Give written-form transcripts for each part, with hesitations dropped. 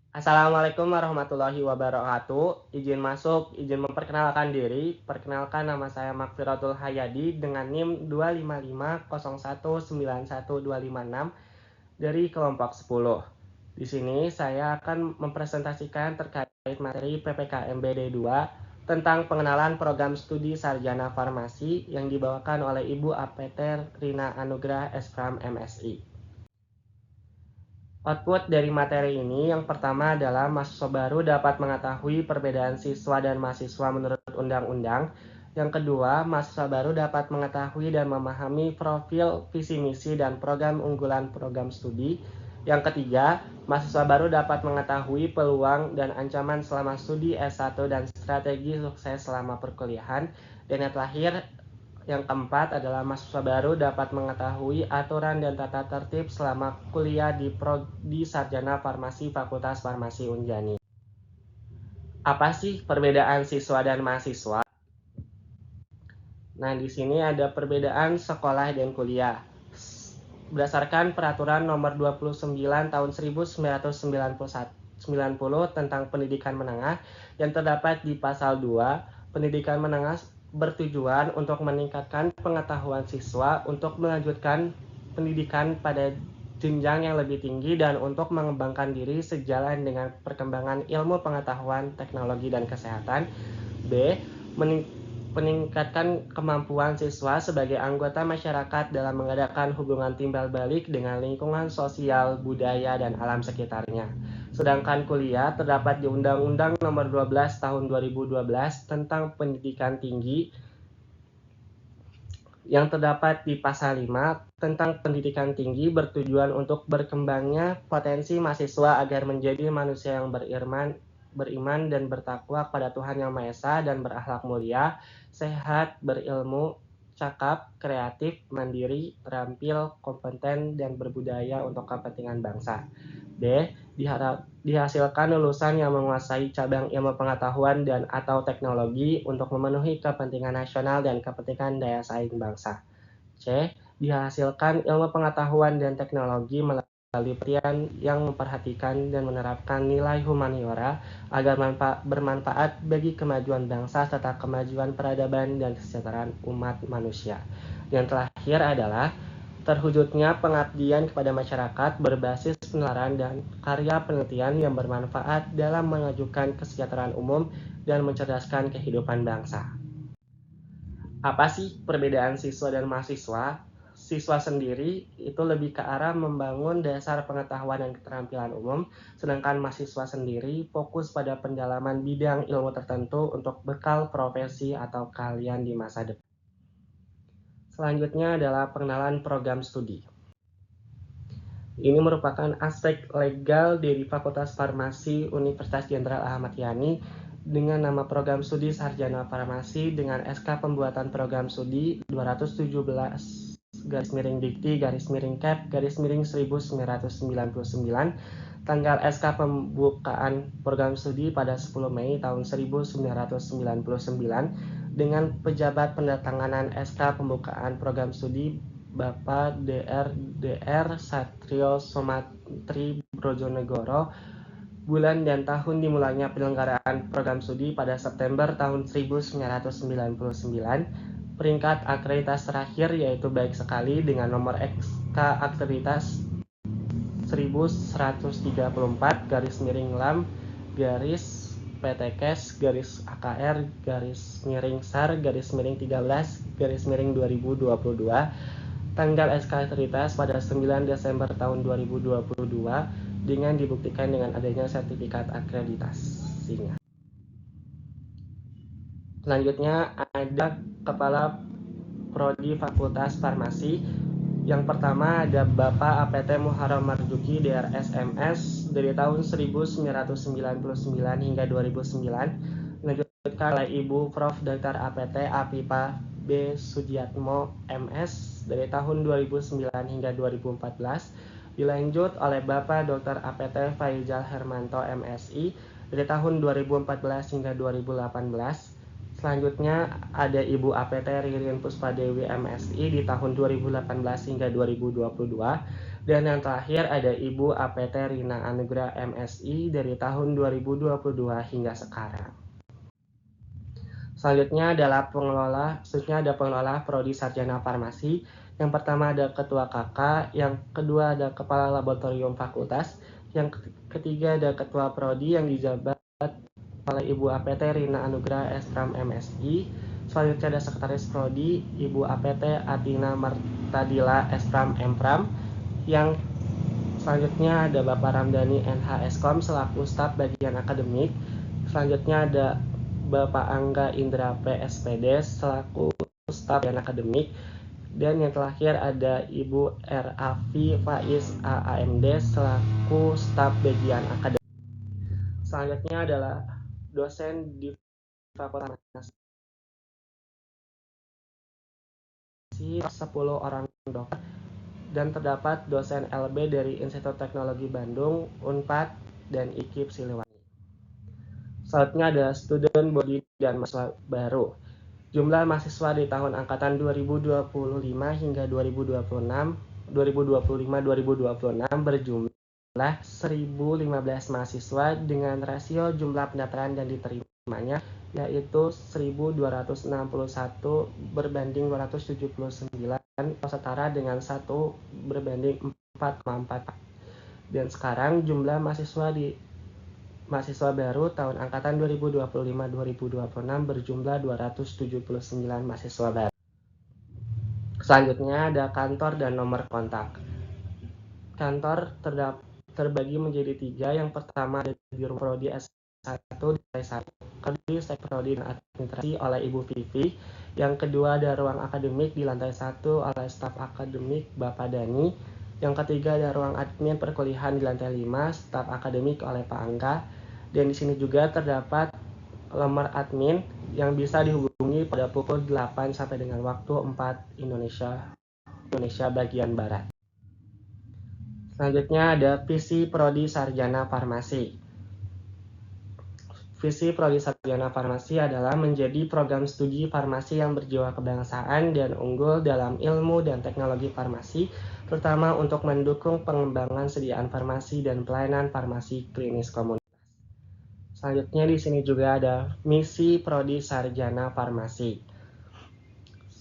Assalamualaikum warahmatullahi wabarakatuh. Izin masuk, izin memperkenalkan diri. Perkenalkan, nama saya Makfiratul Hayadi dengan NIM 25501912556 dari kelompok 10. Di sini saya akan mempresentasikan terkait materi PPKMBD 2 tentang pengenalan program studi sarjana farmasi yang dibawakan oleh Ibu APT Rina Anugrah Espram MSI. Output dari materi ini yang pertama adalah mahasiswa baru dapat mengetahui perbedaan siswa dan mahasiswa menurut undang-undang. Yang kedua, mahasiswa baru dapat mengetahui dan memahami profil, visi misi, dan program unggulan program studi. Yang ketiga, mahasiswa baru dapat mengetahui peluang dan ancaman selama studi S1 dan strategi sukses selama perkuliahan. Dan yang terakhir, yang keempat adalah mahasiswa baru dapat mengetahui aturan dan tata tertib selama kuliah di Sarjana Farmasi Fakultas Farmasi Unjani. Apa sih perbedaan siswa dan mahasiswa? Nah, di sini ada perbedaan sekolah dan kuliah. Berdasarkan Peraturan Nomor 29 Tahun 1990 tentang pendidikan menengah yang terdapat di Pasal 2, pendidikan menengah bertujuan untuk meningkatkan pengetahuan siswa untuk melanjutkan pendidikan pada jenjang yang lebih tinggi dan untuk mengembangkan diri sejalan dengan perkembangan ilmu pengetahuan, teknologi, dan kesehatan. B. Meningkatkan kemampuan siswa sebagai anggota masyarakat dalam mengadakan hubungan timbal balik dengan lingkungan sosial, budaya, dan alam sekitarnya. Sedangkan kuliah terdapat di Undang-Undang Nomor 12 Tahun 2012 tentang Pendidikan Tinggi yang terdapat di Pasal 5 tentang pendidikan tinggi bertujuan untuk berkembangnya potensi mahasiswa agar menjadi manusia yang beriman dan bertakwa kepada Tuhan Yang Maha Esa dan berakhlak mulia, sehat, berilmu, cakap, kreatif, mandiri, terampil, kompeten, dan berbudaya untuk kepentingan bangsa. B. Dihasilkan lulusan yang menguasai cabang ilmu pengetahuan dan atau teknologi untuk memenuhi kepentingan nasional dan kepentingan daya saing bangsa. C. Dihasilkan ilmu pengetahuan dan teknologi melalui penelitian yang memperhatikan dan menerapkan nilai humaniora agar bermanfaat bagi kemajuan bangsa serta kemajuan peradaban dan kesejahteraan umat manusia. Yang terakhir adalah terwujudnya pengabdian kepada masyarakat berbasis penelaran dan karya penelitian yang bermanfaat dalam mengajukan kesejahteraan umum dan mencerdaskan kehidupan bangsa. Apa sih perbedaan siswa dan mahasiswa? Siswa sendiri itu lebih ke arah membangun dasar pengetahuan dan keterampilan umum, sedangkan mahasiswa sendiri fokus pada pendalaman bidang ilmu tertentu untuk bekal profesi atau keahlian di masa depan. Selanjutnya adalah pengenalan program studi. Ini merupakan aspek legal dari Fakultas Farmasi Universitas Jenderal Ahmad Yani dengan nama program studi Sarjana Farmasi dengan SK pembuatan program studi 217/Dikti/Cap/1999 tanggal SK pembukaan program studi pada 10 Mei tahun 1999 dengan pejabat pendatanganan SK pembukaan program studi Bapak Dr. Satrio Somatri Brojonegoro. Bulan dan tahun dimulainya penyelenggaraan program studi pada September tahun 1999. Peringkat akreditas terakhir yaitu baik sekali dengan nomor SK akreditas 1134/LAM garis PTKes garis AKR garis miring SAR garis miring 13 garis miring 2022 tanggal SK akreditas pada 9 Desember tahun 2022 dengan dibuktikan dengan adanya sertifikat akreditasinya. Selanjutnya ada Kepala Prodi Fakultas Farmasi. Yang pertama ada Bapak APT Muharram Marzuki DRS MS dari tahun 1999 hingga 2009. Dilanjutkan oleh Ibu Prof. Dr. APT Apipa B. Sudiatmo MS dari tahun 2009 hingga 2014. Dilanjut oleh Bapak Dr. APT Faizal Hermanto MSI dari tahun 2014 hingga 2018. Selanjutnya ada Ibu APT Ririn Puspadewi MSI di tahun 2018 hingga 2022. Dan yang terakhir ada Ibu APT Rina Anugrah MSI dari tahun 2022 hingga sekarang. Selanjutnya ada pengelola Prodi Sarjana Farmasi. Yang pertama ada Ketua KK, yang kedua ada Kepala Laboratorium Fakultas, yang ketiga ada Ketua Prodi yang dijabat oleh Ibu APT Rina Anugrah Espram MSI. Selanjutnya ada Sekretaris Prodi Ibu APT Atina Martadila Espram Empram. Yang selanjutnya ada Bapak Ramdhani NH Eskom selaku staf bagian akademik. Selanjutnya ada Bapak Angga Indra PSPD selaku staf bagian akademik. Dan yang terakhir ada Ibu Rafi Faiz AAMD selaku staf bagian akademik. Selanjutnya adalah dosen di Fakultas Farmasi 10 orang dokter, dan terdapat dosen LB dari Institut Teknologi Bandung, Unpad, dan IKIP Siliwangi. Selanjutnya ada student body dan mahasiswa baru. Jumlah mahasiswa di tahun angkatan 2025 hingga 2025-2026 berjumlah 1.015 mahasiswa dengan rasio jumlah pendaftaran dan diterimanya yaitu 1.261 berbanding 279 atau setara dengan 1 berbanding 4,4. Dan sekarang jumlah mahasiswa baru tahun angkatan 2025-2026 berjumlah 279 mahasiswa baru. Selanjutnya ada kantor dan nomor kontak. Kantor terbagi menjadi 3. Yang pertama ada di Prodi S1 di lantai 1, kedua Prodi dan Administrasi oleh Ibu Vivi. Yang kedua ada ruang akademik di lantai 1 oleh staf akademik Bapak Dani. Yang ketiga ada ruang admin perkuliahan di lantai 5, staf akademik oleh Pak Angga. Dan di sini juga terdapat nomor admin yang bisa dihubungi pada pukul 8 sampai dengan waktu 4 Indonesia bagian Barat. Selanjutnya ada visi Prodi Sarjana Farmasi. Visi Prodi Sarjana Farmasi adalah menjadi program studi farmasi yang berjiwa kebangsaan dan unggul dalam ilmu dan teknologi farmasi, terutama untuk mendukung pengembangan sediaan farmasi dan pelayanan farmasi klinis komunitas. Selanjutnya di sini juga ada misi Prodi Sarjana Farmasi.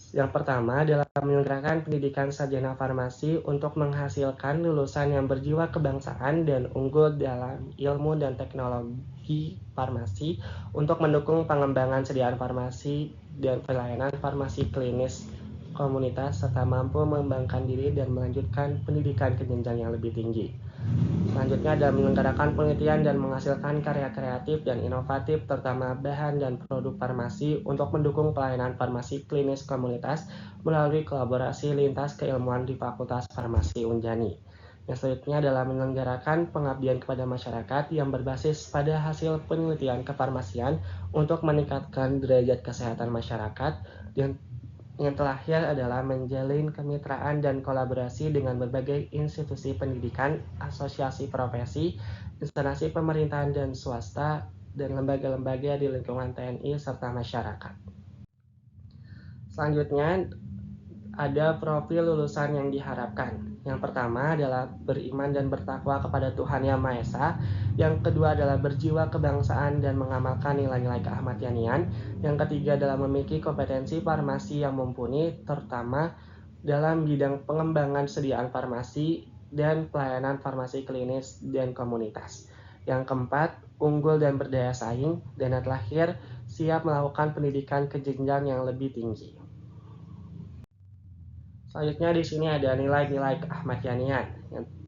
Yang pertama adalah menyelenggarakan pendidikan sarjana farmasi untuk menghasilkan lulusan yang berjiwa kebangsaan dan unggul dalam ilmu dan teknologi farmasi untuk mendukung pengembangan sediaan farmasi dan pelayanan farmasi klinis komunitas serta mampu mengembangkan diri dan melanjutkan pendidikan ke jenjang yang lebih tinggi. Selanjutnya adalah menyelenggarakan penelitian dan menghasilkan karya kreatif dan inovatif terutama bahan dan produk farmasi untuk mendukung pelayanan farmasi klinis komunitas melalui kolaborasi lintas keilmuan di Fakultas Farmasi Unjani. Yang selanjutnya adalah menyelenggarakan pengabdian kepada masyarakat yang berbasis pada hasil penelitian kefarmasian untuk meningkatkan derajat kesehatan masyarakat. Dan yang terakhir adalah menjalin kemitraan dan kolaborasi dengan berbagai institusi pendidikan, asosiasi profesi, instansi pemerintahan dan swasta, dan lembaga-lembaga di lingkungan TNI serta masyarakat. Selanjutnya ada profil lulusan yang diharapkan. Yang pertama adalah beriman dan bertakwa kepada Tuhan Yang Maha Esa. Yang kedua adalah berjiwa kebangsaan dan mengamalkan nilai-nilai keahmad-yanian. Yang ketiga adalah memiliki kompetensi farmasi yang mumpuni, terutama dalam bidang pengembangan sediaan farmasi dan pelayanan farmasi klinis dan komunitas. Yang keempat, unggul dan berdaya saing. Dan yang terakhir, siap melakukan pendidikan ke jenjang yang lebih tinggi. Selanjutnya di sini ada nilai-nilai keahmad-yanian.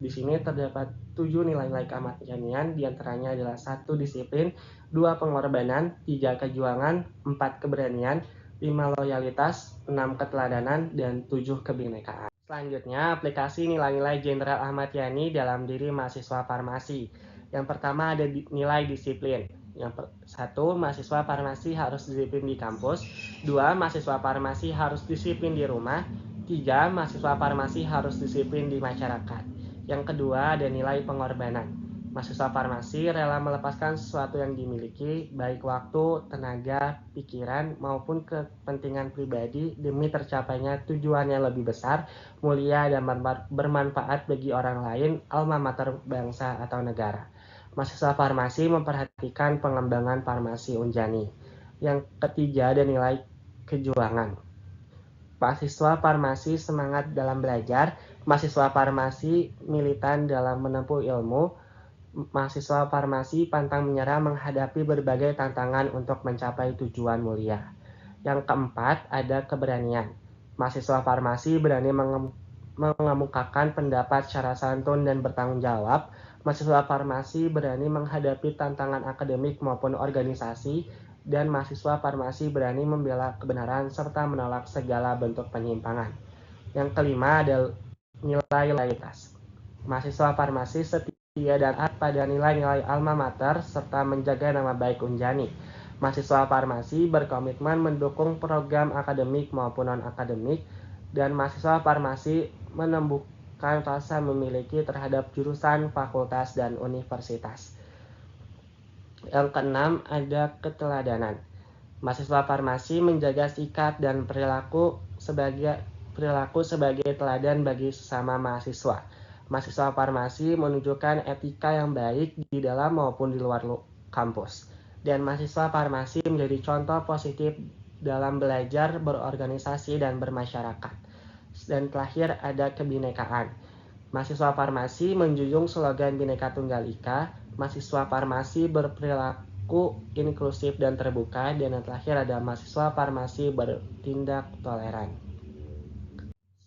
Di sini terdapat 7 nilai-nilai keahmad-yanian, diantaranya adalah 1 disiplin, 2 pengorbanan, 3 kejuangan, 4 keberanian, 5 loyalitas, 6 keteladanan, dan 7 kebinekaan. Selanjutnya aplikasi nilai-nilai Jenderal Ahmad Yani dalam diri mahasiswa farmasi. Yang pertama ada nilai disiplin. Yang 1, mahasiswa farmasi harus disiplin di kampus. 2, mahasiswa farmasi harus disiplin di rumah. 3, mahasiswa farmasi harus disiplin di masyarakat. Yang kedua ada nilai pengorbanan. Mahasiswa farmasi rela melepaskan sesuatu yang dimiliki, baik waktu, tenaga, pikiran, maupun kepentingan pribadi demi tercapainya tujuan yang lebih besar, mulia, dan bermanfaat bagi orang lain, alma mater bangsa atau negara. Mahasiswa farmasi memperhatikan pengembangan farmasi Unjani. Yang ketiga ada nilai kejuangan. Mahasiswa farmasi semangat dalam belajar, mahasiswa farmasi militan dalam menempuh ilmu, mahasiswa farmasi pantang menyerah menghadapi berbagai tantangan untuk mencapai tujuan mulia. Yang keempat, ada keberanian. Mahasiswa farmasi berani mengemukakan pendapat secara santun dan bertanggung jawab. Mahasiswa farmasi berani menghadapi tantangan akademik maupun organisasi, dan mahasiswa farmasi berani membela kebenaran serta menolak segala bentuk penyimpangan. Yang kelima, ada nilai loyalitas. Mahasiswa farmasi setia dan taat pada nilai-nilai alma mater serta menjaga nama baik Unjani. Mahasiswa farmasi berkomitmen mendukung program akademik maupun non-akademik, dan mahasiswa farmasi menumbuhkan rasa memiliki terhadap jurusan, fakultas, dan universitas. Yang keenam, ada keteladanan. Mahasiswa farmasi menjaga sikap dan perilaku sebagai teladan bagi sesama mahasiswa. Mahasiswa farmasi menunjukkan etika yang baik di dalam maupun di luar kampus. Dan mahasiswa farmasi menjadi contoh positif dalam belajar, berorganisasi, dan bermasyarakat. Dan terakhir ada kebinekaan. Mahasiswa farmasi menjunjung slogan Bhinneka Tunggal Ika. Mahasiswa farmasi berperilaku inklusif dan terbuka. Dan yang terakhir ada mahasiswa farmasi bertindak toleran.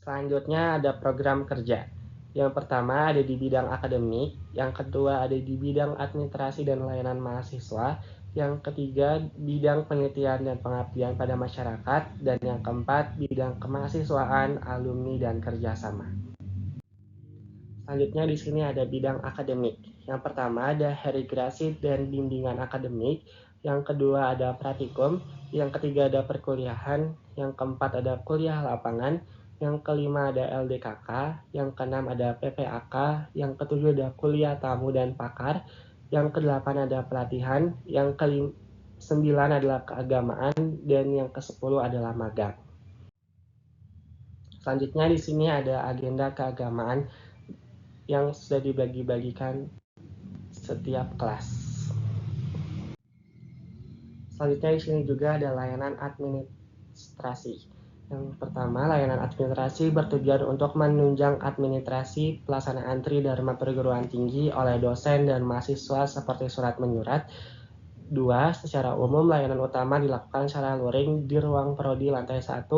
Selanjutnya ada program kerja. Yang pertama ada di bidang akademik, yang kedua ada di bidang administrasi dan layanan mahasiswa, yang ketiga bidang penelitian dan pengabdian pada masyarakat, dan yang keempat bidang kemahasiswaan, alumni, dan kerjasama. Selanjutnya di sini ada bidang akademik. Yang pertama ada herigrasi dan bimbingan akademik, yang kedua ada praktikum, yang ketiga ada perkuliahan, yang keempat ada kuliah lapangan, yang kelima ada LDKK, yang keenam ada PPAK, yang ketujuh ada kuliah tamu dan pakar, yang kedelapan ada pelatihan, yang kesembilan adalah keagamaan, dan yang kesepuluh adalah magang. Selanjutnya di sini ada agenda keagamaan yang sudah dibagi-bagikan setiap kelas. Selanjutnya di sini juga ada layanan administrasi. Yang pertama, layanan administrasi bertujuan untuk menunjang administrasi pelaksanaan tridharma perguruan tinggi oleh dosen dan mahasiswa seperti surat menyurat. 2. Secara umum, layanan utama dilakukan secara luring di ruang prodi lantai 1,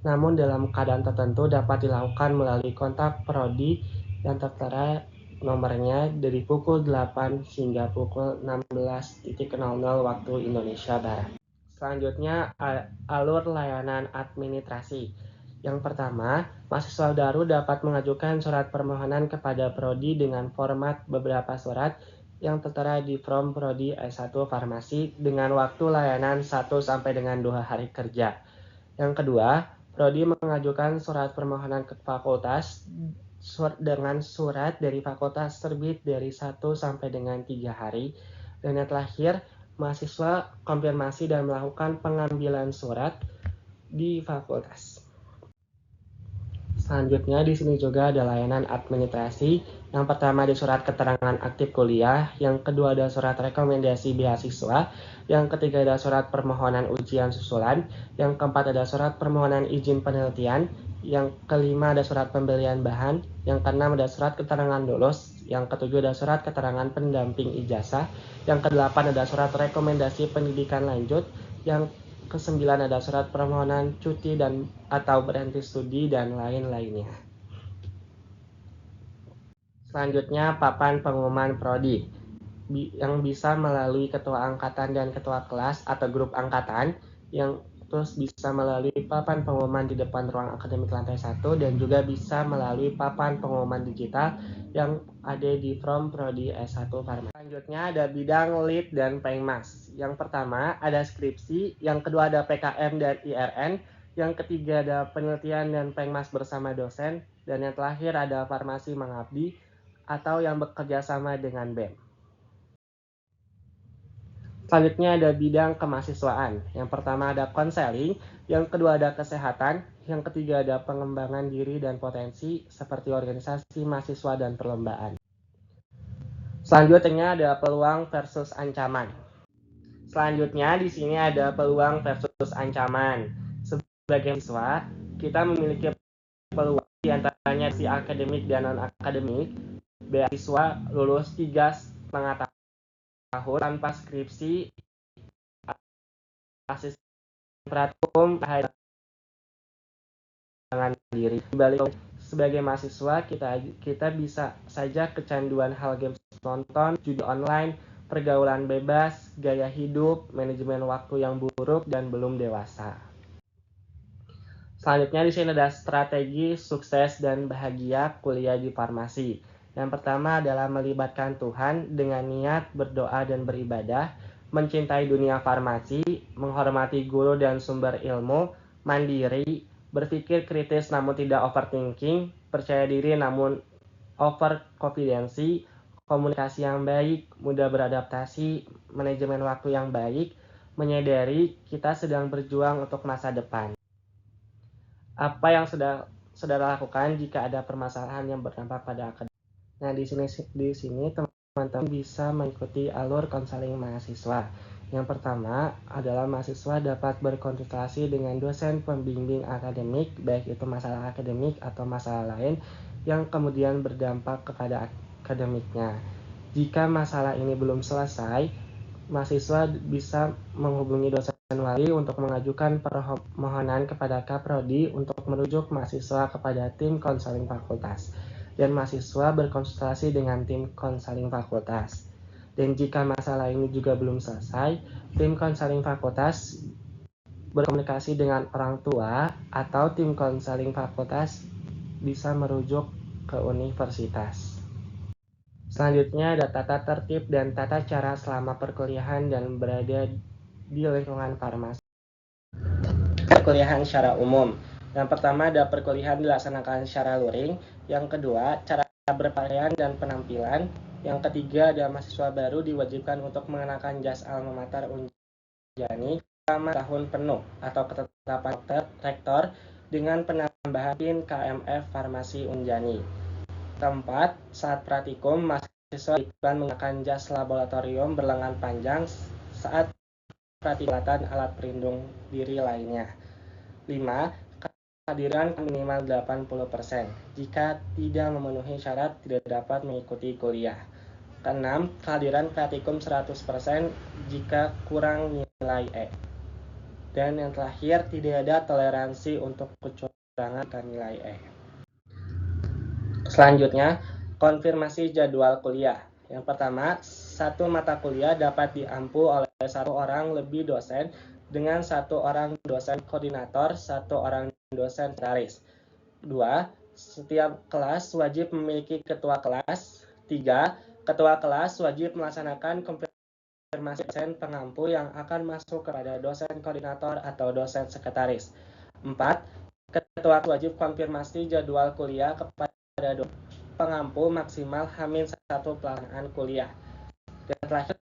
namun dalam keadaan tertentu dapat dilakukan melalui kontak prodi yang tertera nomornya dari pukul 8 hingga pukul 16.00 waktu Indonesia Barat. Selanjutnya, alur layanan administrasi. Yang pertama, mahasiswa baru dapat mengajukan surat permohonan kepada prodi dengan format beberapa surat yang tertera di From Prodi S1 Farmasi dengan waktu layanan 1 sampai dengan 2 hari kerja. Yang kedua, prodi mengajukan surat permohonan ke fakultas dengan surat dari fakultas terbit dari 1 sampai dengan 3 hari. Dan yang terakhir, mahasiswa konfirmasi dan melakukan pengambilan surat di fakultas. Selanjutnya di sini juga ada layanan administrasi. Yang pertama ada surat keterangan aktif kuliah, yang kedua ada surat rekomendasi beasiswa, yang ketiga ada surat permohonan ujian susulan, yang keempat ada surat permohonan izin penelitian, yang kelima ada surat pembelian bahan, yang keenam ada surat keterangan lulus, yang ketujuh ada surat keterangan pendamping ijazah, yang kedelapan ada surat rekomendasi pendidikan lanjut, yang kesembilan ada surat permohonan cuti dan atau berhenti studi dan lain-lainnya. Selanjutnya papan pengumuman prodi yang bisa melalui ketua angkatan dan ketua kelas atau grup angkatan, yang terus bisa melalui papan pengumuman di depan ruang akademik lantai 1 dan juga bisa melalui papan pengumuman digital yang ada di From Prodi S1 Farmasi. Selanjutnya ada bidang lead dan pengmas. Yang pertama ada skripsi, yang kedua ada PKM dan IRN, yang ketiga ada penelitian dan pengmas bersama dosen, dan yang terakhir ada farmasi mengabdi atau yang bekerja sama dengan BEM. Selanjutnya ada bidang kemahasiswaan. Yang pertama ada konseling, yang kedua ada kesehatan, yang ketiga ada pengembangan diri dan potensi seperti organisasi mahasiswa dan perlombaan. Selanjutnya ada peluang versus ancaman. Selanjutnya di sini ada peluang versus ancaman. Sebagai mahasiswa, kita memiliki peluang di antaranya si akademik dan non-akademik. Beasiswa lulus 3,5 tahun tanpa skripsi, asisten praktikum, dengan diri. Balik sebagai mahasiswa kita bisa saja kecanduan hal games, nonton, judi online, pergaulan bebas, gaya hidup, manajemen waktu yang buruk dan belum dewasa. Selanjutnya di sini ada strategi sukses dan bahagia kuliah di farmasi. Yang pertama adalah melibatkan Tuhan dengan niat berdoa dan beribadah, mencintai dunia farmasi, menghormati guru dan sumber ilmu, mandiri, berpikir kritis namun tidak overthinking, percaya diri namun overconfidency, komunikasi yang baik, mudah beradaptasi, manajemen waktu yang baik, menyadari kita sedang berjuang untuk masa depan. Apa yang saudara lakukan jika ada permasalahan yang berdampak pada akademik? Nah, di sini teman-teman bisa mengikuti alur konseling mahasiswa. Yang pertama adalah mahasiswa dapat berkonsultasi dengan dosen pembimbing akademik, baik itu masalah akademik atau masalah lain yang kemudian berdampak kepada akademiknya. Jika masalah ini belum selesai, mahasiswa bisa menghubungi dosen wali untuk mengajukan permohonan kepada Kaprodi untuk merujuk mahasiswa kepada tim konseling fakultas, dan mahasiswa berkonsultasi dengan tim konseling fakultas. Dan jika masalah ini juga belum selesai, tim konseling fakultas berkomunikasi dengan orang tua atau tim konseling fakultas bisa merujuk ke universitas. Selanjutnya ada tata tertib dan tata cara selama perkuliahan dan berada di lingkungan farmasi. Perkuliahan secara umum. Yang pertama ada perkuliahan dilaksanakan secara luring. Yang kedua, cara berpakaian dan penampilan. Yang ketiga, ada mahasiswa baru diwajibkan untuk mengenakan jas alma mater Unjani selama tahun penuh atau ketetapan rektor dengan penambahan PIN KMF Farmasi Unjani. Keempat, saat praktikum, mahasiswa diwajibkan menggunakan jas laboratorium berlengan panjang saat praktikum alat pelindung diri lainnya. 5. Kehadiran minimal 80%. Jika tidak memenuhi syarat, tidak dapat mengikuti kuliah. Keenam, kehadiran praktikum 100% jika kurang nilai E. Dan yang terakhir, tidak ada toleransi untuk kecurangan ke nilai E. Selanjutnya, konfirmasi jadwal kuliah. Yang pertama, satu mata kuliah dapat diampu oleh satu orang lebih dosen dengan satu orang dosen koordinator, satu orang dosen sekretaris. 2. Setiap kelas wajib memiliki ketua kelas. 3. Ketua kelas wajib melaksanakan konfirmasi dosen pengampu yang akan masuk kepada dosen koordinator atau dosen sekretaris. 4. Ketua wajib konfirmasi jadwal kuliah kepada dosen pengampu maksimal H-1 pelaksanaan kuliah. Dan terakhir,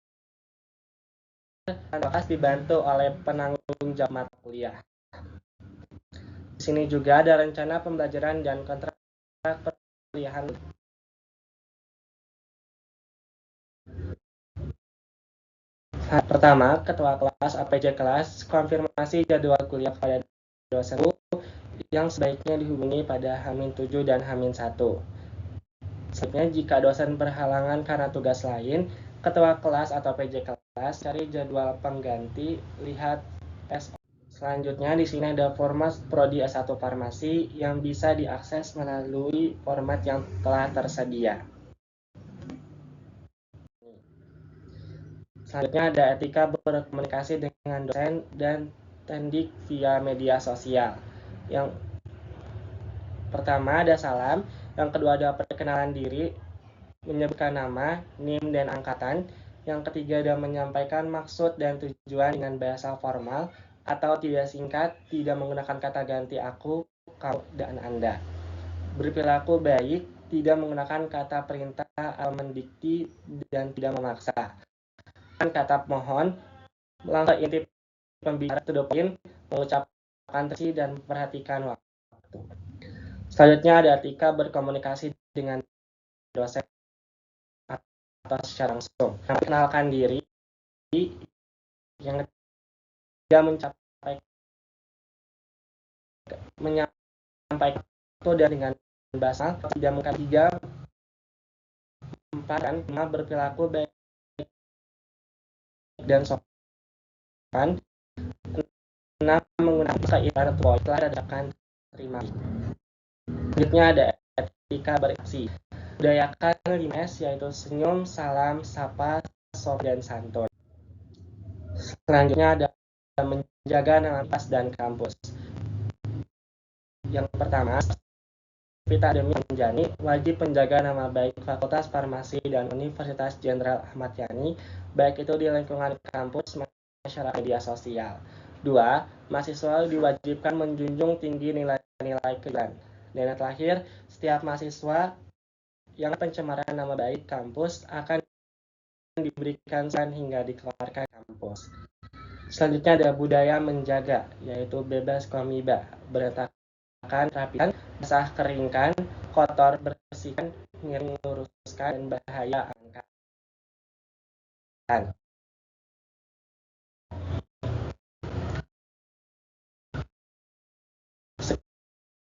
kelas dibantu oleh penanggung jawab mata kuliah. Di sini juga ada rencana pembelajaran dan kontrak perkuliahan. Pertama, ketua kelas APJ kelas konfirmasi jadwal kuliah pada dosen yang sebaiknya dihubungi pada H-7 dan H-1. Selanjutnya, jika dosen berhalangan karena tugas lain, ketua kelas atau PJ kelas cari jadwal pengganti, lihat SO. Selanjutnya di sini ada format Prodi S1 Farmasi yang bisa diakses melalui format yang telah tersedia. Selanjutnya ada etika berkomunikasi dengan dosen dan tendik via media sosial. Yang pertama ada salam, yang kedua ada perkenalan diri, menyebutkan nama, NIM, dan angkatan. Yang ketiga ada menyampaikan maksud dan tujuan dengan bahasa formal atau tidak singkat, tidak menggunakan kata ganti aku, kau, dan Anda. Berperilaku baik, tidak menggunakan kata perintah atau mendikti dan tidak memaksa. Kata mohon, Langsung inti pembicara to the point, mengucapkan terima kasih dan memperhatikan waktu. Selanjutnya ada etika berkomunikasi dengan dosen atau secara langsung. Mengenalkan diri, yang ketiga menyampaikan itu dengan bahasa tidak mengkatiga, empat dan berperilaku baik dan sopan, 6 menggunakan kaitan atau telah adakan terima. Selanjutnya ada etika beraksi. Budayakan 5S yaitu senyum, salam, sapa, sopan dan santun. Selanjutnya ada menjaga nama pas dan kampus. Yang pertama, Vita Demi Anjani wajib menjaga nama baik Fakultas Farmasi dan Universitas Jenderal Ahmad Yani, baik itu di lingkungan kampus, masyarakat, media sosial. 2. Mahasiswa diwajibkan menjunjung tinggi nilai-nilai kejujuran. Dan yang terakhir, setiap mahasiswa yang pencemaran nama baik kampus akan diberikan sanksi hingga dikeluarkan kampus. Selanjutnya ada budaya menjaga, yaitu bebas komiba, berantakan, rapikan, basah keringkan, kotor bersihkan, miring luruskan, dan bahaya angkat.